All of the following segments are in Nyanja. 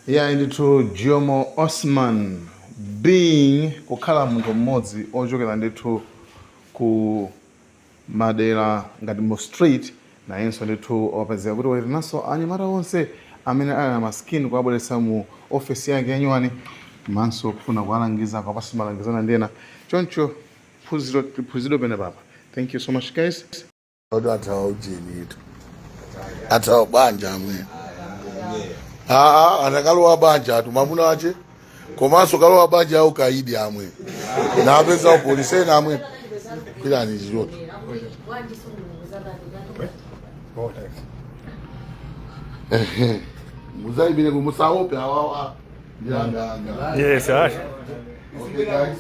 Yeah, ndithu Jomo Osman being kukhala munthu mmodzi ochokera ndithu ku madera ngati mu street nayenso ndithu wapezeka kuti waitanaso anyamata onse amene ali na maskini kuabweretsa mu ofesi yake yanyuwani manso kufuna kuwalangiza kapasi malangizana ndena choncho phunziro pene papa. Thank you so much guys. Atawa ujini itu atawa banja amwe anakalowa banja atu mamuna wache komanso kalowa banja au kaidi amwe na apeza polisi na amwe kila ni zote muzai bine kumusaope awawa yanga. Yes, okay guys.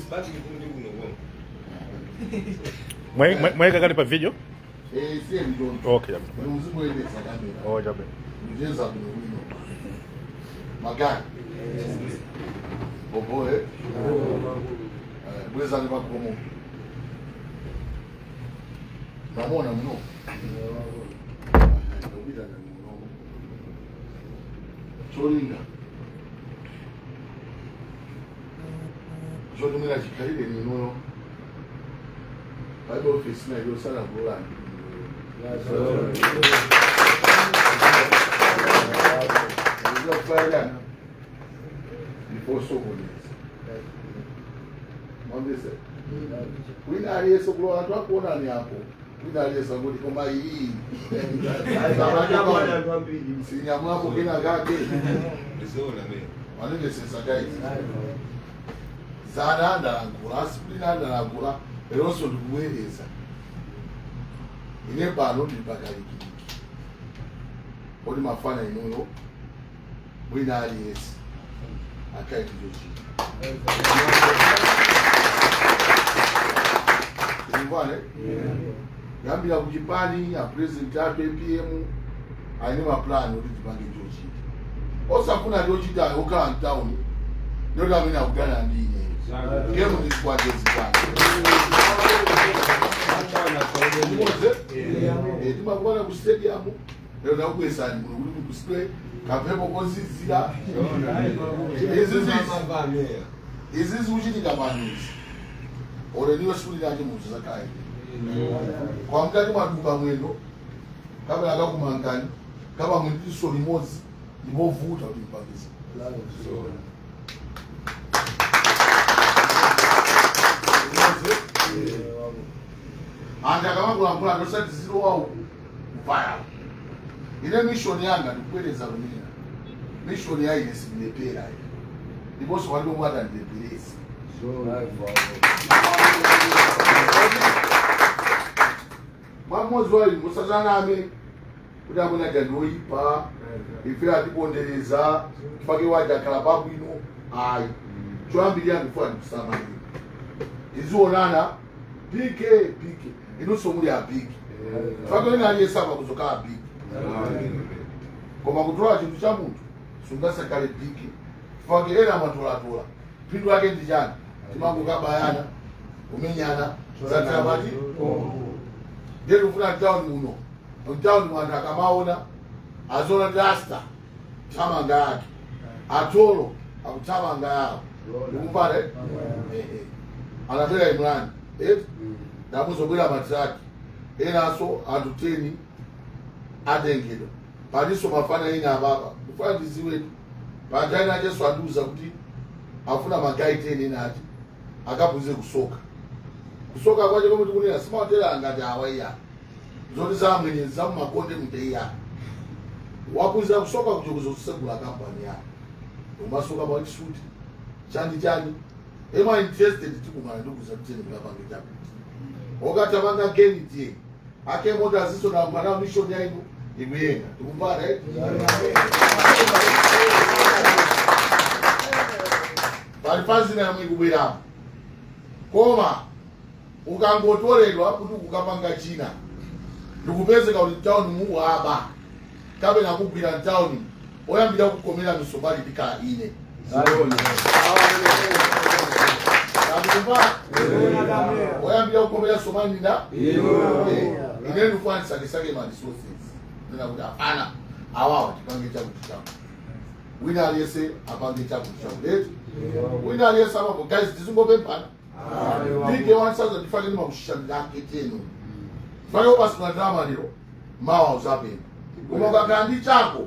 Mweka gani pa video? Okay. Oh, jabe. Magari. Bobo Bweza ni makomo. Namona mno. Cholinga. Cholinga chikalile ni mno. Bible office na yo sana bora. Before so good. Mwambie wina aliyeso kuloa watu kuona ni hapo. Wina aliyeso ngodi kama hii. Sinyamu hapo kina gake. Nzuri mimi. Wanenge sasa guys. Zana ndangula, sipina ndangula. Eroso ndikuweleza. Ine pano ndipakaliki. Odi mafana inoyo. Wina aliyesi. Akaiti joji. Mbwane? Yambila kujipani ya president yake PM aine maplani odi tipange joji. Osa kuna joji da okala town. Ndio amina kugana ndine. Kemu ni kwa jezi bwana. Tuma kubana ku stadium. Leo na kuesani muri ku display kapepo konzizira. Izi zujini kamanisi. Ore niwe shuli yake mu zakai. Kwa mkati maduka mwendo. Kabla akakumangani. Kama mtiso limozi, libovuta ulimpangisa. Anda kama kuna ndo sati zero wao mbaya. Ile mission yanga nikueleza rumina. Mission ya ile simepera ile. Ndiposo walio mwada ndepelezi. Mwamozi wali musazana ame kudabona jandoipa ife atibondereza fake waja kalababu ino ai twambilia before ndisamani izuonana pike ino somuli ya pike fake ina aliyesaba kuzoka pike koma kutola chintu cha muntu sungasa kale pike fake ena matola pindu yake ndijana timangu kabayana umenyana zatabati ndio ufuna town muno town mwanda kamaona azona dasta chama ngaki atolo akutama ngao ukupare anabela imran ndamuzo bwela matraki enaso atuteni adengedo paliso mafana ina baba ufandi ziwe bajana Yesu aduza kuti afuna magai teni nati akabuze kusoka kwaje koma tikunena simatela ngati awaiya zoti zamwenye zamumakonde mteya wakuza kusoka kuti kuzosegula kampani yako umasoka ba shoot chani ema interested tikumana ndukuza mtene mlabange japo okatabanga geniti ake moda ziso na mwana mission yangu ibuyenga tukumbana balifanzi na mwigubira koma ukangotoledwa kuti ukapanga China ndikupezeka kuti town muwaba kabe nakugwira town oyambira kukomera misomali bika ine oyambira kukomera somali nda ine ndufani sake mali sources nina kuti hapana awawa tipange changu wina aliyese apange chakuletu wina aliyese apapo guys tizingopempana bige 1000 tifanye makushandake tenu fanya basi na drama lero mawa uzapenda umoga kandi chako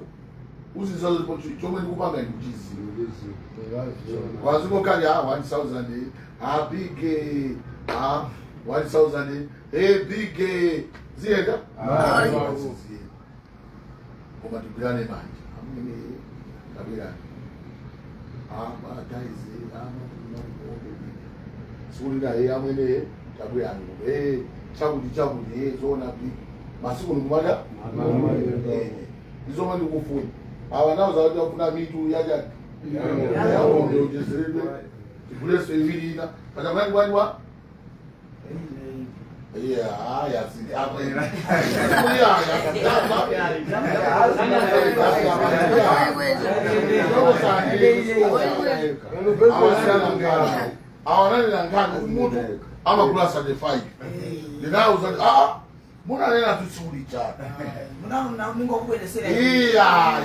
uzizo chomwe ndikupanga ndikuchizi waziko kali 1000 bige 1000 bige zienda koma tibirane manje amene kabira guys suri na amene kabira chakuti zona bi masiku nikumada izoma ndikufuna awa nawo zawadi kufuna mitu yaja yawo ndio jeseredwe tibulese ivilina kana mwani wa ya si hapo ina awanani na ngano mutu ama kula certified linauza mbona nena tusuli cha mbona mungu akuelezea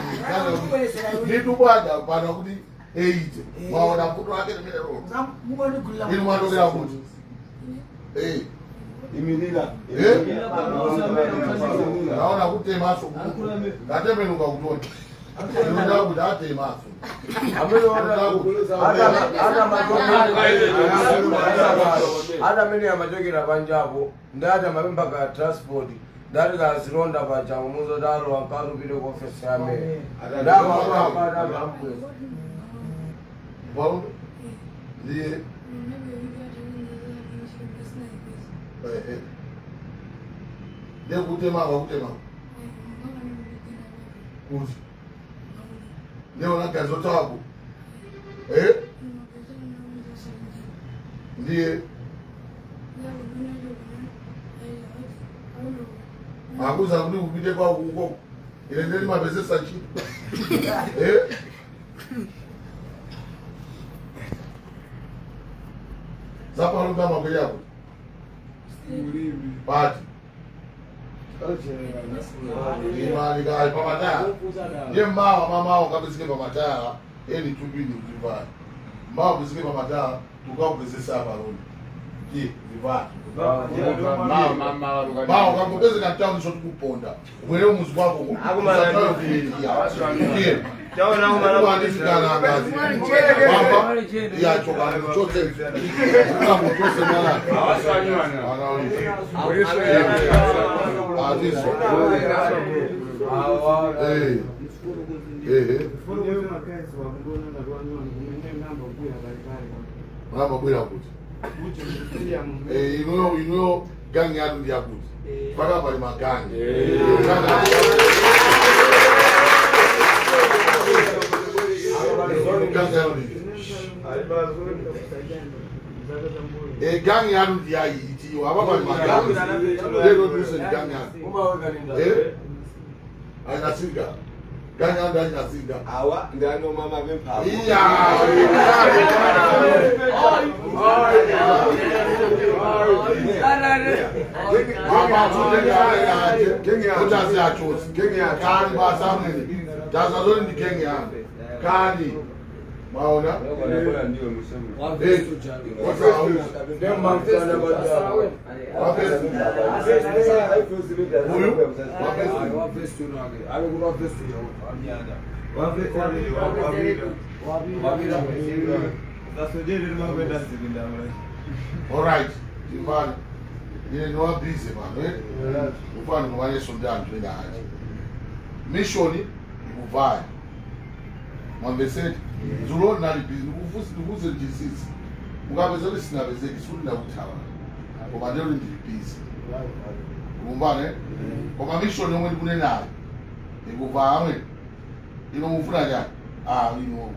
nitu bwana bwana kuti eite waona mfuto wake ni milero mungu anigulila ili mwatokea kuti imirira naona kuti maso katembenuka kutoni ndio kuti ate maso hata mimi amajogera panjapo ndata mapemba ka transport ndati kazilonda pacha muzo dalo akaru bile ku office yame ndama hapa amwe bom ndiye ndio kutema uzi leo na kazi zako ndiye akuza kuti upite kwa huko ile ndio mapesa chini zapa ndo kama kwa yako pati imali kai pamataya ye mama mama ukabisike pamataya eli tubini kuvaa mama bisike pamataya tukakuzisa hapa leo je vivaa mama ukakupeza kantamu shoti kuponda mwelewe muzi wako akumala ndiye Chaona umara ndikana ngazi mama ya choka chote kama mtose mara awasanywana anaona Adiso. Mama bwira kuti. Ino gangi yadu ndiya kuti. Paka pali magangi. Gangi yadu ndiya iti. Wapa pali magangi. Lego duse gangi yadu. Anasinga. Gangi yadu anasinga. awa ndano mama bempa Maona ndio msemo alright, Ivan, you know busy man, Ivan mwane sondan twenda haji. Mission ikuvaya. Mwambeseti, zulo nali busy, nukufuze jisisi. Mukabezeli sinabezeki, suli na utawa. Kwa ndelo ndi busy. Kumbane, kwa mission yomwe ndikune nayo. Ikuvaya amwe. Ino mufuna ya. Ino.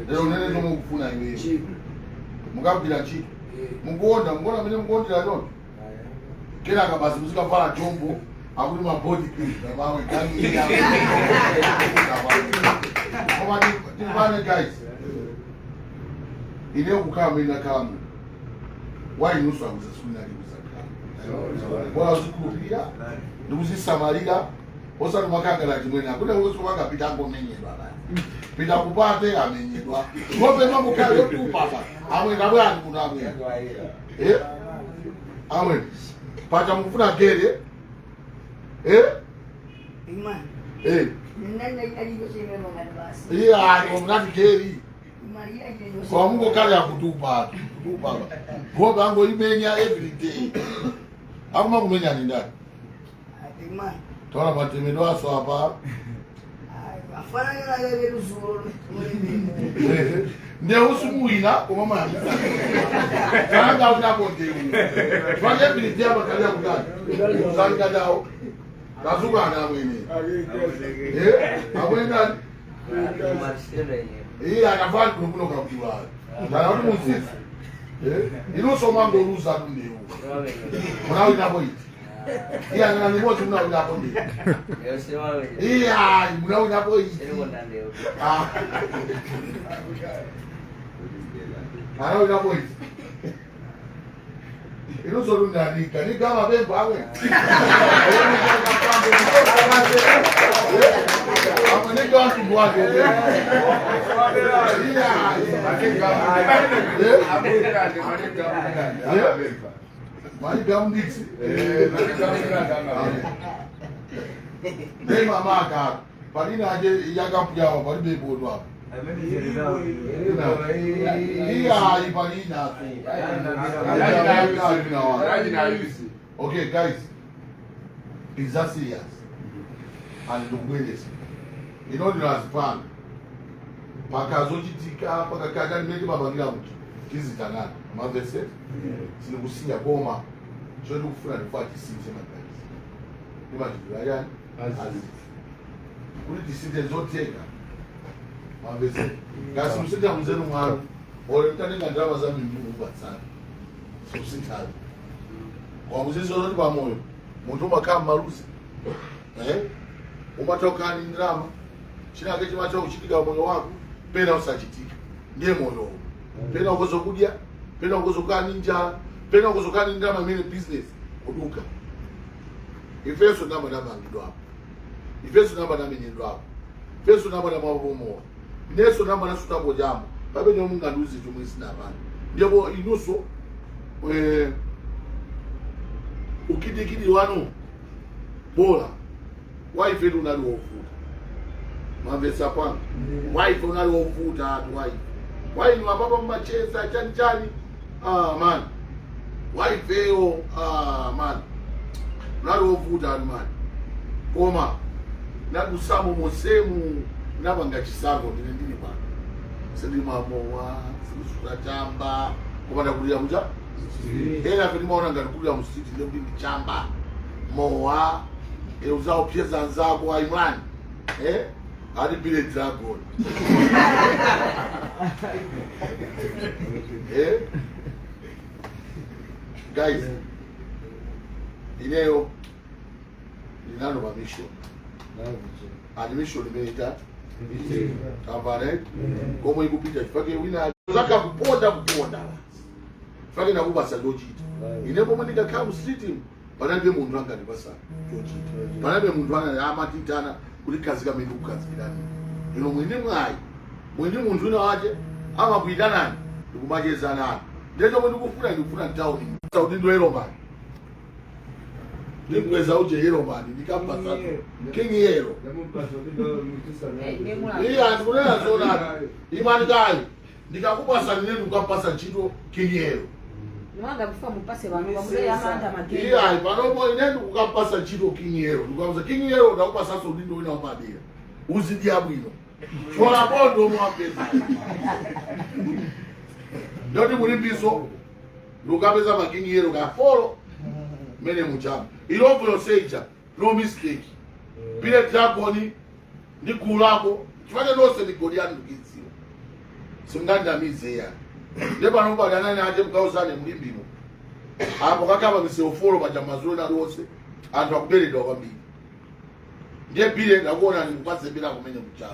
Lero nene ndo mufuna iwe. Mukabila chito. Mungonda mene mungondira ndoto. Kila kabasi muzika fala jombo, akuli mabody cream, mawe gangi ya. Koma divane guys. Ile ukama ina kama. Why nusu akuzasuna kibusaka. Bora uzikulupia, nduguzi samarira, osa makanga la jimwena. Kuna uwezo wanga pitango menye baba. pita kupate amenyedwa ngope mambo kale yotupa hapa amwenda bwani kuna amwe amwe pacha mkufuna gere Imani. Nenda ikaliyo sema mama basi. Iya mnati geri Imani yake ndio. kwa Mungu kale ya kutupa ngope ango imenya every day akuma kumenya ni ndani Imani. tona batemedo aso hapa Afana na yeye ruzuru. ndio usumuina kwa mama yangu kanga unapote fanya biliti hapa kalia kudani sanga dao kazuka na mwene abwenda anafanya kuno kaptiwa na watu msisi ino soma ndo ruza ndio mnao inapoiti ngana ni moto mnao inapoiti mnao inapoiti Ana inapoiti ino solo ndandika ni kama bembo awe amaneka watu bwake Malika mdiksi Dema maka Palina aje yaga pujawa pali bebo dwa Palina Okay guys, is that serious? And the greatest. You know the last plan. Pakazochitika pakakaja nimeti babangira mtu. Kizitangana. Mavese. Sinikusinya boma. Chwe kufuna nifati sisi makazi. Ni majibu yani. Kuli disite zoteka. Mavese. Kasi msita mzenu mwaru. Ole mtanenga drama za mimbu sana. Subsitali. Kwa mzizi zote kwa moyo. Mutuma kama marusi. Umatoka ni drama. China kechi macho uchitika moyo wako. Pena usachitika. Ndiye moyo. Pena ukozo kudia. Pena ukozo kani ninja. Pena ukozo kani drama mimi business. Kuduka. Ifeso namba ngidwa hapo. Ifeso namba nyendo hapo. Ifeso namba na mabomo. Neso namba na suta bojamo. Babe nyo munga nduzi tumwisi na bana. Ndiyo inuso ukidikidi wanu bora wife ndo nalo ufuta mavesa kwangu wife unalo ufuta hatu wife ni wababa mmacheza chanchani man wife eo man nalo ufuta man koma nakusamo mosemu nabanga chisango ndini bana sindi mamowa sikusuka chamba kupata kulia muja hela kwenye maona ngarukulia msiti ndio ndi chamba moa uzao pia zanzako wa imani hadi bile dragon guys ineo linalo mamisho animation imeita kavare komo ikupita fake wina zaka kuponda fake na kubasa lojita inepo manika kama street panabe mundu anga ndibasa lojita panabe mundu anga amatitana kuli kazi kama ino kazi kidani ino mwindi mundu na waje ama kuidana ndikumajeza nani ndejo mundu kufuna town Saudi ndo hero man ndimweza uje hero man ndikapasa king hero andikuna zona imani gai ndikakupasa nini ukapasa chito king hero Mwanga kufa mpase bantu bamule amanda mageni. Panopo inendo kukapasa chito king hero. Ndikuamza king hero ndakupasa so ndindo wina umadira. Uzidia bwino. Chola bondo mwapeza. Ndoti mulimbiso. Ndukapeza king hero ka follow. Mene muchama. Ilovo yoseja. No mistake. Bile dragoni ndikulako. Chifanya nose ni Goliath ndikizio. Singanda mizeya. Ndeba nomba yanani aje mkauzane mlimbino. Hapo kakaba msiofolo kwa jamazuri na rose. Antu akubeli ndo kwambili. Ndiye bile ndakuona ni mpase bila kumenya mchana.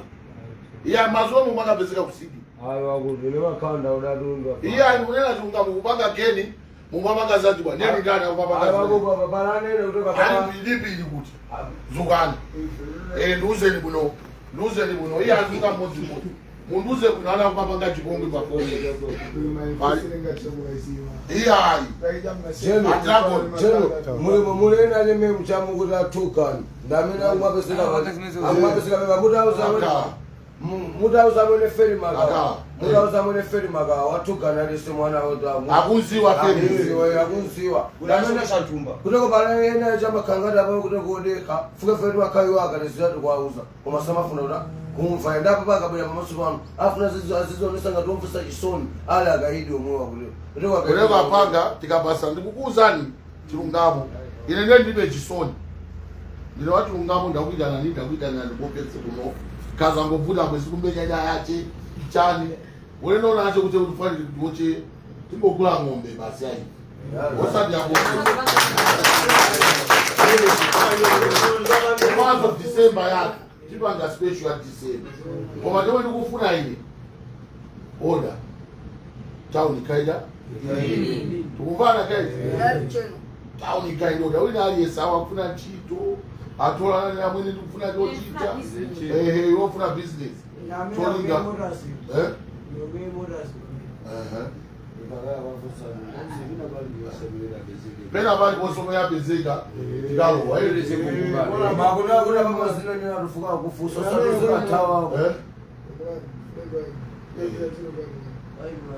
Iya mazomu mpaka peseka kusidi. Hayo wakudulewa kanda unadundwa. Iya nunena tunga mkupanga keni. Mungwamanga zatiwa. Neni ndani mkupanga zatiwa. Hayo wakudulewa kutoka Hani bilipi ili kuti. Zugani. Nduze ni buno. Nduze ni buno. Iya azuka mozi mozi. Munduze kunala kupanga chikongwe pa phone. Iya ayi. Chelo mulena leme mchamu kuti atukani. Ndamena umapeseka mutauza mwene feri maka. Mutauza mwene feri maka watukana lese mwana wota. Akunziwa feri. Akunziwa. Ndamena shatumba. Kutoko pala yena chama kangada pa kutoko odeka. Fuka feri wakayo akalesira tukwauza. Kumasama funa uta. Kumva ndapo pakabwera pamasukano afuna azizonesa ngati omvusa chisoni ali akaidi omwe wakule kuleko apanga tikabasa ndikukuuzani chilungamo ine ndiye ndibe chisoni ndine wa chilungamo ndakuitana ndikopetse kuno kaza ngovuta mwezi kumbenyanya yache chani ulendo nacho kuti utufani ndiwoche timbogula ng'ombe basi ayi osati yabo mwanzo December yake tipanga special at December koma ndiwe ndikufuna ine order town kaida tukuvana kaida town kaida order wina aliyesawa kufuna ntchito atola na mwene ndikufuna chochita wofuna business tolinga pena bali bosoma ya bezeka tikalo waeleze kumbana makuna mamazina ni arufuka kufuso sasa tawa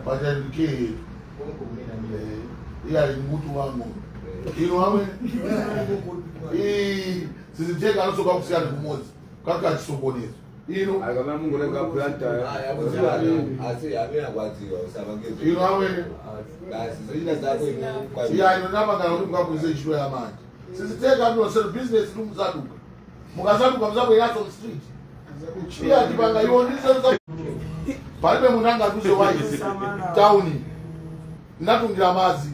bajalike iya ni mtu wangu ino wame siziteka anosoka kusiana kumozi kaka chisokonezo ino akama Mungu lenga planta kwaziwa usabangeze ino wame basi zina zako kwa iya ino namangana kuti mukakuze chiro ya manje siziteka ndo sel business lumzaduka mukazaduka mzabwe yato street iya dipanga yondiza palibe munanga tuze waisi town natungira mazi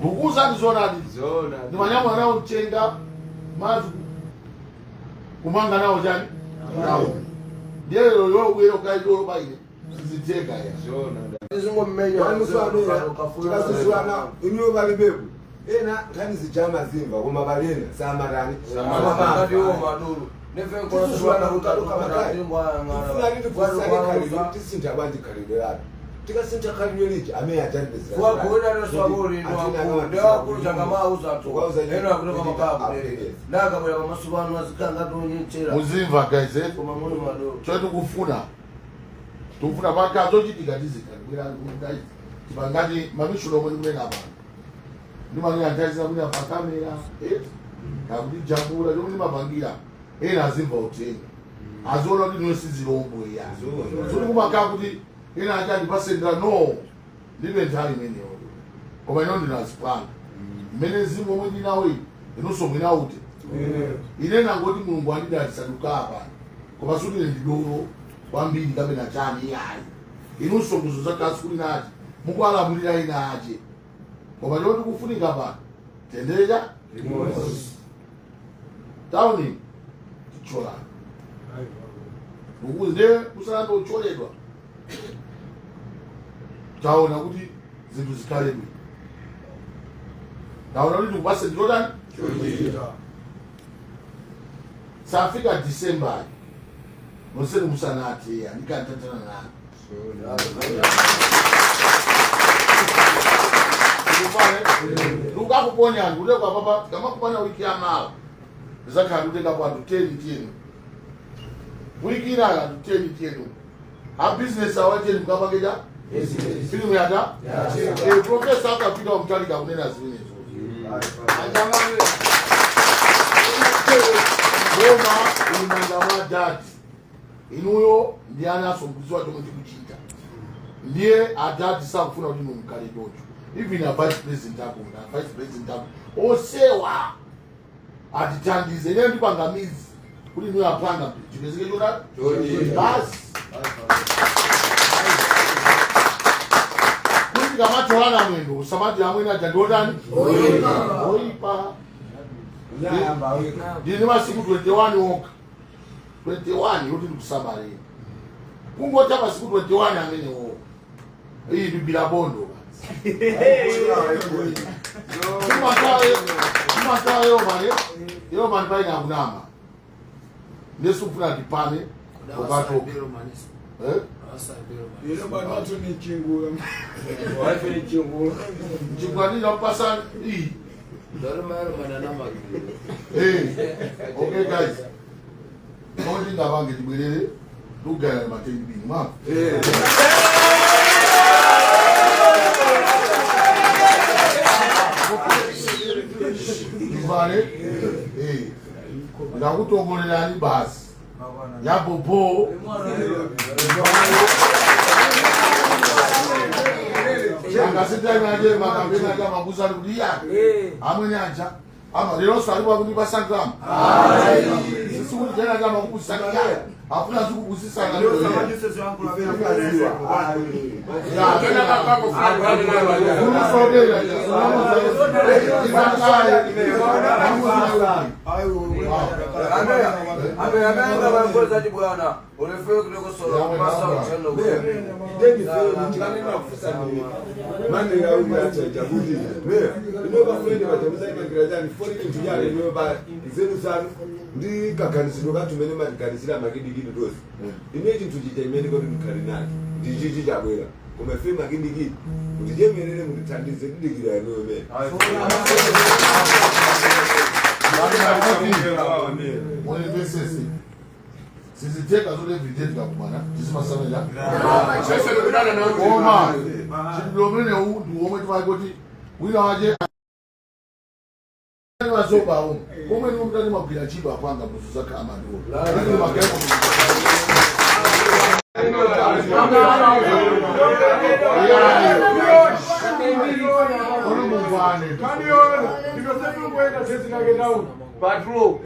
bukuza ndizonadi ndi manyama nawo mchenga mazi kumanga nawo jani nawo ndiyelo yobwero kaidolo baile siziteka ya izingo mmenya kasizwana inyo balibebu ena kani zijama zimva kuma balena samarani ngati wo madulu neve kwa swana utaluka makali ngara ndi kusale tisinta bandi kalibelana tikasinta kalibeliji ameyajandeza kwa kuona no sabori no ndio kuruchanga mauza to ena kutoka makabu ndaka bwa masubano azikanga tonyechera muzimva guys kuma mono madulu choto kufuna tufuna paka zochitika tizikalibwera guys bangati mamishulo mwe mwe ngapa ndimanya ndaisa kuti pa kamera kakuti jambula ndi mapangira ena azimva utenga azoona kuti nosizilombo ya zuri kumaka kuti ena achati pasendera no ndibe nthawi imeneyo koma ino ndinazipanga mmene zimbo omwe ndinawo inosomwina ute ine nangoti mulungu andidalisaduka apa koma sutile ndidolo kwambiri kapena chani yayi inusongozo zakasi kuli nati mukwalamulira ina ache koma lero tikufunika pano tendereja tauni tichola ukuze kusanda ucholedwa taona kuti zinthu zikhale bwino taona kuti tikupase ndilotani safika December noseni musanati andikantatana nani lukakuponya ndule kwa papa kama kupana wiki ya mawa zaka nduteka kwa 10 tienu wiki ina 10 tienu a business awateni mkapangeja filmu yata professor akapita umtalika kunena zimene anjamani Roma unangawa dad inuyo ndiye anasombuzwa chomwe chikuchita ndiye adadi sakufuna kuti mumkale docho even a vice president akunda vice president ako osewa atitandize ine ndipangamizi kuti niyo apanga chipezeke chona basi kuti kamatolana mwendo samati amwene ajandotani oipa ndine masiku 21 oka 21 yoti ndikusabalira kungota masiku 21 amene oka iyi bibila bondo Kumatawe yo mane paina kunama nesufuna tipane ukatoka chingwanira kupasana iyi. Okay guys, kodi ngavange tibwerere tugaya matendini mwa ivale ndakutongolerani basi yapopo angasitanaje makambena aja mabuza kudia amweni aja ama lero saliwa kuti pasangram sisi kuti jana kama kukusania hakuna siku kusisana leo Sisi wangu la vile kaziwa. ya tena kako fulani kuna sodela ameanga vangozaji bwana ulefeo kutoko solo kumasa uchendo Deni feo nchikane na kufusa ni mani ya ume acha jabuti. Inoba kwende watamuza ima kirajani fori kintujane inoba zenu sanu ndi kakanisido katumene matikanisira makidi gidi dosi. Imeji ntujija imeni kwa mkarinani. Ndijiji jabwela. Kumefe makidi gidi. Utije mwenene mutitandize ndigira ya nuwe meni. siziteka zote vitendo kumana zisimasamela sasa ndodana na ngoma chidilomene udu omwe timakoti wina waje mazoba omwe komwe ni mtani mabwira chiba apanga kuzuza kama ndo lakini magemo ono muvane Kaniona, ndikosema kwenda sisi na gedau. Patro.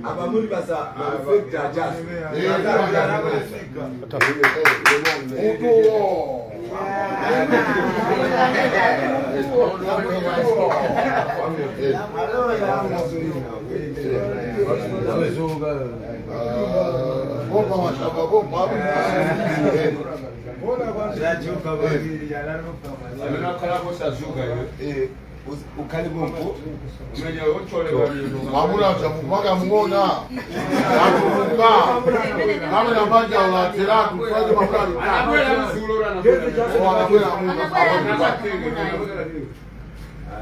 Abamuni basa affect adjust. Mamula chamupaga muona atuka kama na banja la tiratu fanye mamula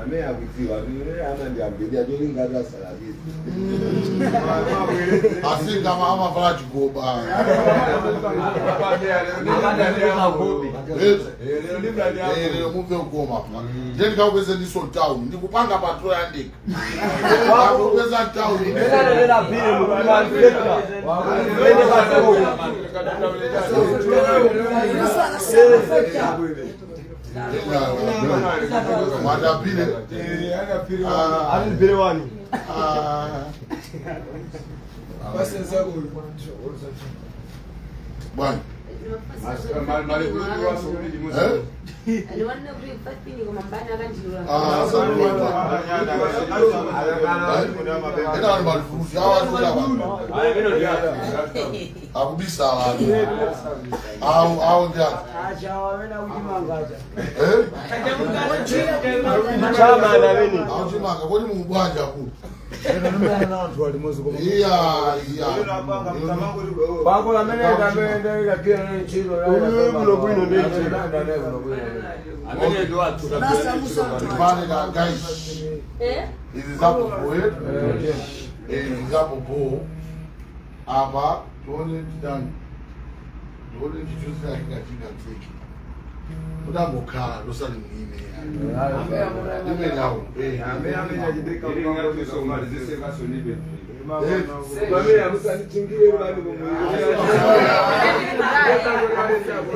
Ame akutiwa vile ama ndiambidia joli ngaza salabi. asinga mama fala chikoba leo muve ukoma then kaupeze ndiso town ndikupanga patrol yandika kaupeza town Madapile Alipile wani. Bwana aliwana breakfast pini kwa mambana kanjira ina ni marufurushi hawa tu akubisa abantu au ndia Acha wawena ujimangaza. Chama na nini? au chimanga kwani mubwanja ku iya Bako la mene da mene da pia ni chilo la. Ulo bwino ndio. Amene ndo watu. pale na guys hizi zapo poe hizi zapo po hapa tuone ndani tuone kitu katika tiki udangokhala losali ngine ime nawo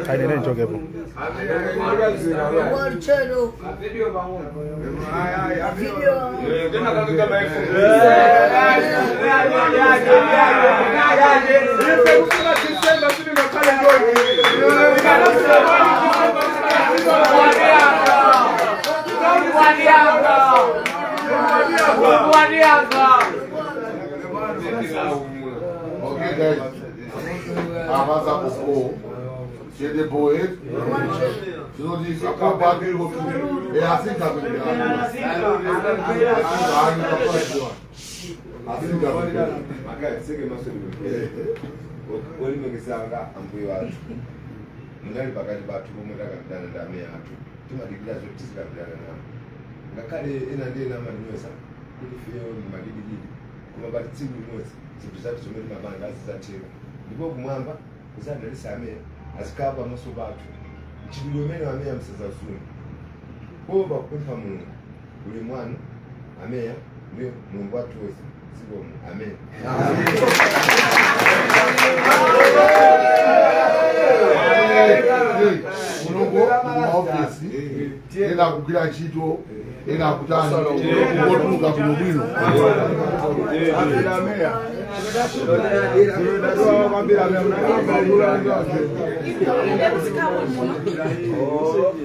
Kaendelee nitoke hapo. Chelo. Video. Video. guys. Avança pouco. J'ai des poètes. Sinon, dis, ça prend pas de l'eau. Et ainsi, ça veut dire. olimekesanga ambuyo wathu mudali pakati pathu pomwe takambirana ndi amene athu timadikira zoti tizikambirana nawo ngakhale ena ndi ena amadinyoza kuti feyo madidididi koma pati tsiku limodzi zinthu zathu zomwe timapanga zidzatheka ndipo kumwamba kuzadalisa amene azikhala pamaso pathu mchitidwe umene amene amsazazuni kuopa kupempha mulungu uli mwanu ameya ndiye mulungu wathu wonse sikomu amen mulungu maofisi ena kugwira ntchito ena kutani kungotuluka kuno bwino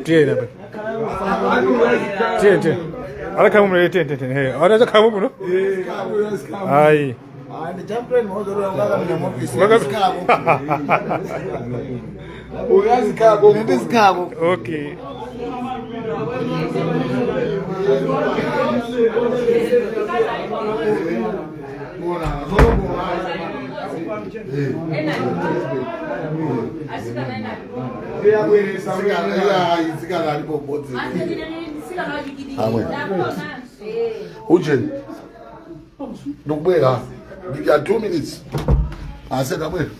tiye nabe tiye ala kama mle tiye he ana kama muno ai ndi champion mozo lwa ngaka mna mofisi uyazikabo ndizikabo okay Uje ndikubwera ndikya 2 minutes aseka bwera